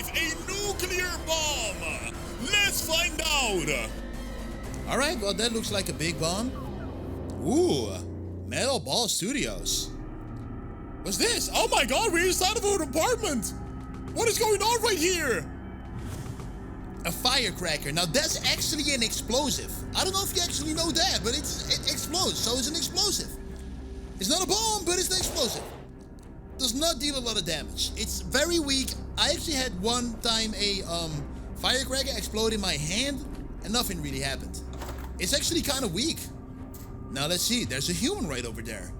survive a nuclear bomb? Let's find out. Alright, well that looks like a big bomb. Ooh, Metal Ball Studios. What's this? Oh my god, we're inside of an apartment. What is going on right here? A firecracker. Now that's actually an explosive. I don't know if you actually know that, but it explodes, so it's an explosive. It's not a bomb, but it's an explosive. Does not deal a lot of damage. It's very weak. I actually had one time a firecracker explode in my hand and nothing really happened. It's actually kind of weak. Now let's see, there's a human right over there.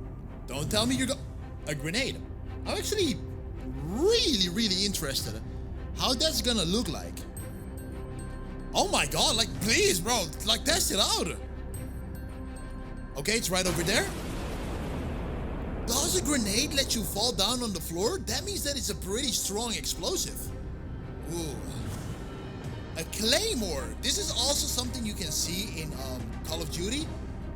Don't tell me you're a grenade. I'm actually really interested how that's gonna look like. Oh my god, like please bro, like test it out. Okay, it's right over there. Does a grenade let you fall down on the floor? That means that it's a pretty strong explosive. Ooh. A claymore. This is also something you can see in Call of Duty,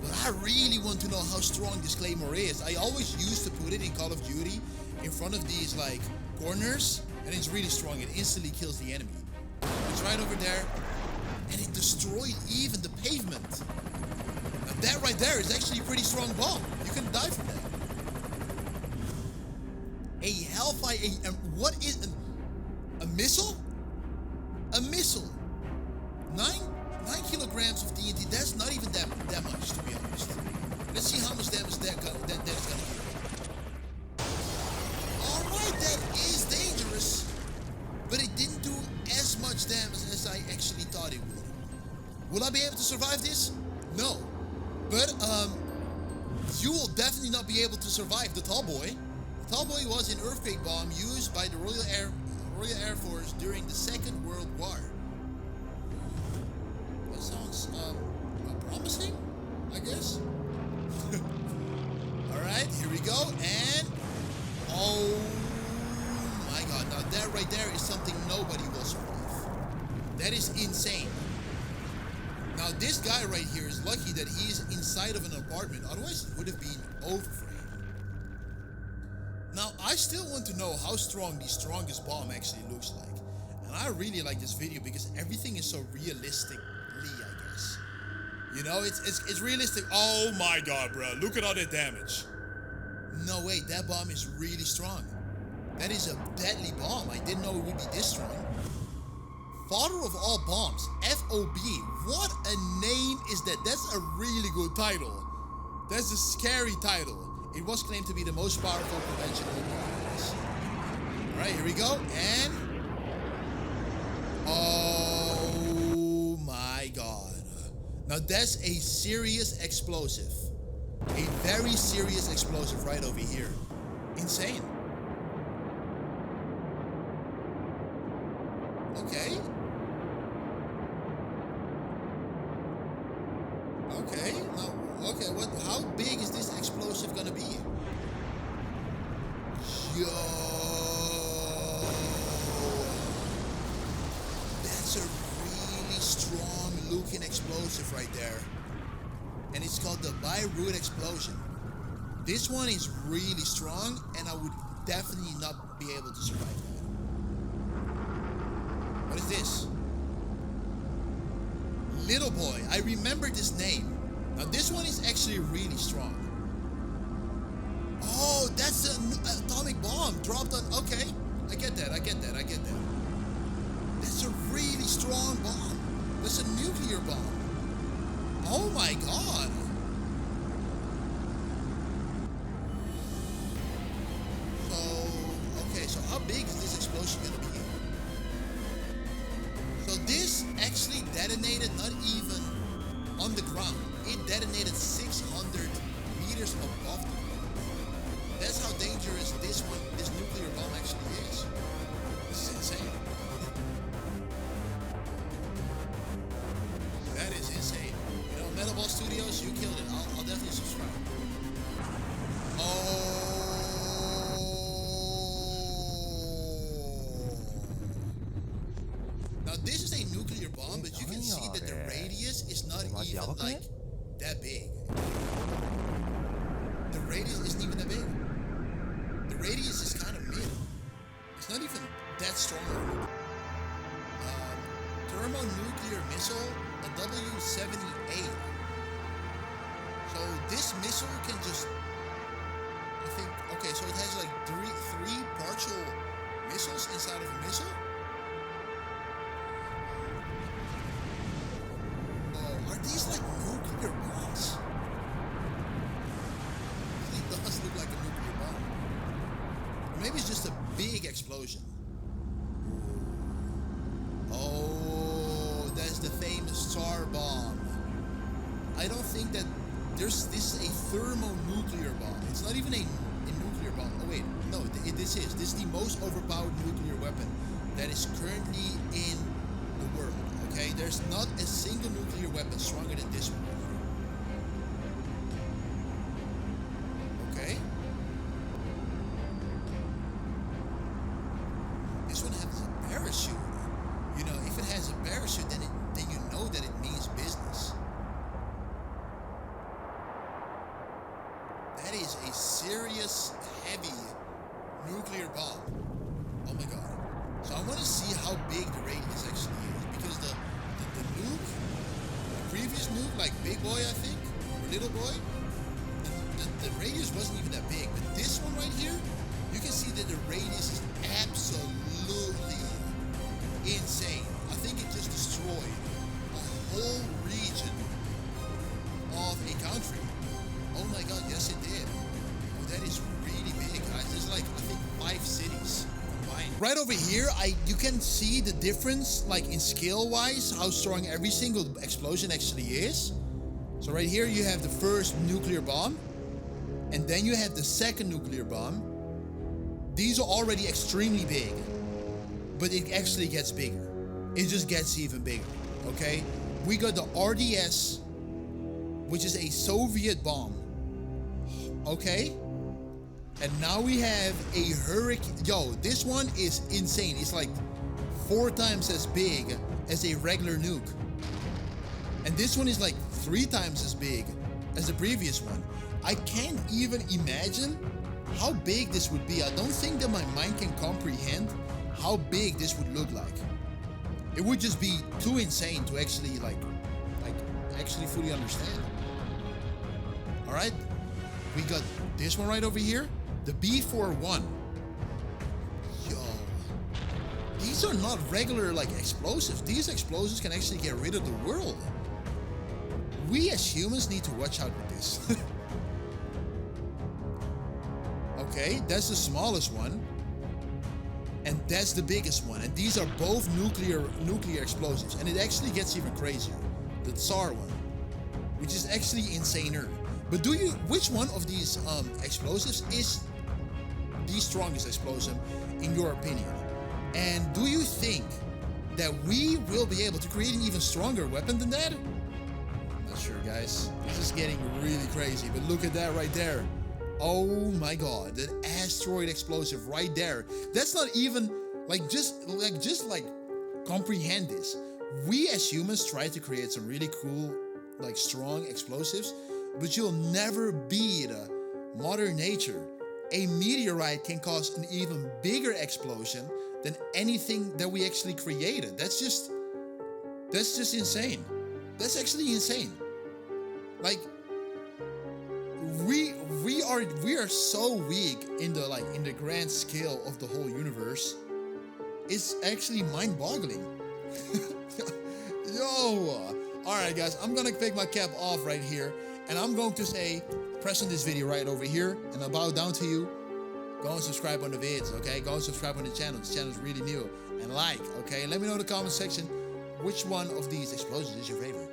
but I really want to know how strong this claymore is. I always used to put it in Call of Duty in front of these like corners, and it's really strong. It instantly kills the enemy. It's right over there, and it destroyed even the pavement. Now that right there is actually a pretty strong bomb. You can die from that. A Hellfire, what is a missile? A missile. 9 kilograms of TNT. That's not even that much, to be honest. Let's see how much damage that's gonna do. Alright, that is dangerous, but it didn't do as much damage as I actually thought it would. Will I be able to survive this? No. But you will definitely not be able to survive the Tall Boy. The Tall Boy was an earthquake bomb used by the Royal Air Force during the Second World War. That sounds promising, I guess. Alright, here we go, and oh my god, now that right there is something nobody will survive. That is insane. Now this guy right here is lucky that he is inside of an apartment, otherwise it would have been over for him. Now I still want to know how strong the strongest bomb actually looks like. And I really like this video because everything is so realistically, I guess. You know, it's realistic. Oh my god, bro, look at all that damage. No way, that bomb is really strong. That is a deadly bomb. I didn't know it would be this strong. Father of all bombs, FOB. What a name is that? That's a really good title. That's a scary title. It was claimed to be the most powerful conventional bomb. Alright, here we go. And oh my god. Now that's a serious explosive. A very serious explosive right over here. Insane. Okay. Okay. Now, okay. What? How big is this explosive gonna be? Yo. That's a really strong looking explosive right there. And it's called the Beirut explosion. This one is really strong, and I would definitely not be able to survive that. What is this? Little Boy. I remember this name. Now this one is actually really strong. Oh, that's an atomic bomb dropped on... Okay, I get that. That's a really strong bomb. That's a nuclear bomb. Oh my god. So how big is this explosion gonna be? So this actually detonated not even on the ground. It detonated 600 meters above the ground. That's how dangerous this nuclear bomb actually is. This is insane. That is insane. You know, Metal Ball Studios, you killed it. I'll definitely subscribe. Oh. Now this is a nuclear bomb, but you can see that the radius is not even like that big. The radius isn't even that big. The radius is kind of mid. It's not even that strong. Thermonuclear missile, a W-78. So this missile can just, I think, okay, so it has like three partial missiles inside of a missile. Oh, are these like nuclear bombs? It does look like a nuclear bomb. Or maybe it's just a big explosion. Oh, that's the famous Tsar bomb. I don't think that this is a thermonuclear bomb. It's not even a nuclear bomb. Oh wait, no, this is the most overpowered nuclear weapon that is currently in the world. Okay, there's not a single nuclear weapon stronger than this one. Okay. This one has a parachute. You know, if it has a parachute, then you know that it means business. That is a serious, heavy nuclear bomb. Oh my god. So I want to see how big the radius actually is, because the nuke, the previous nuke, like Big Boy, I think, or Little Boy, the radius wasn't even that big. But this one right here, you can see that the radius is absolutely insane. I think it just destroyed a whole region of a country. Oh my god, yes it did. Oh, that is really big, guys. There's like, I think, 5 cities combined. Right over here, you can see the difference, like in scale-wise, how strong every single explosion actually is. So right here, you have the first nuclear bomb, and then you have the second nuclear bomb. These are already extremely big, but it actually gets bigger. It just gets even bigger, okay? We got the RDS, which is a Soviet bomb. Okay, and now we have a Hurricane. Yo, this one is insane. It's like 4 times as big as a regular nuke, and this one is like 3 times as big as the previous one. I can't even imagine how big this would be. I don't think that my mind can comprehend how big this would look like. It would just be too insane to actually like actually fully understand. All right. We got this one right over here, the B-41. Yo, these are not regular like explosives. These explosives can actually get rid of the world. We as humans need to watch out with this. Okay, that's the smallest one, and that's the biggest one. And these are both nuclear explosives. And it actually gets even crazier. The Tsar one, which is actually insaner. But which one of these explosives is the strongest explosive in your opinion? And do you think that we will be able to create an even stronger weapon than that? I'm not sure, guys. This is getting really crazy, but look at that right there. Oh my god, that asteroid explosive right there. That's not even just comprehend this. We as humans try to create some really cool, like strong explosives, but you'll never beat Mother Nature. A meteorite can cause an even bigger explosion than anything that we actually created. That's just insane. That's actually insane. Like we are so weak in the grand scale of the whole universe. It's actually mind-boggling. Yo! Alright guys, I'm gonna take my cap off right here, and I'm going to say, press on this video right over here, and I'll bow down to you. Go and subscribe on the vids, okay? Go and subscribe on the channel. This channel is really new. And like, okay? Let me know in the comment section which one of these explosions is your favorite.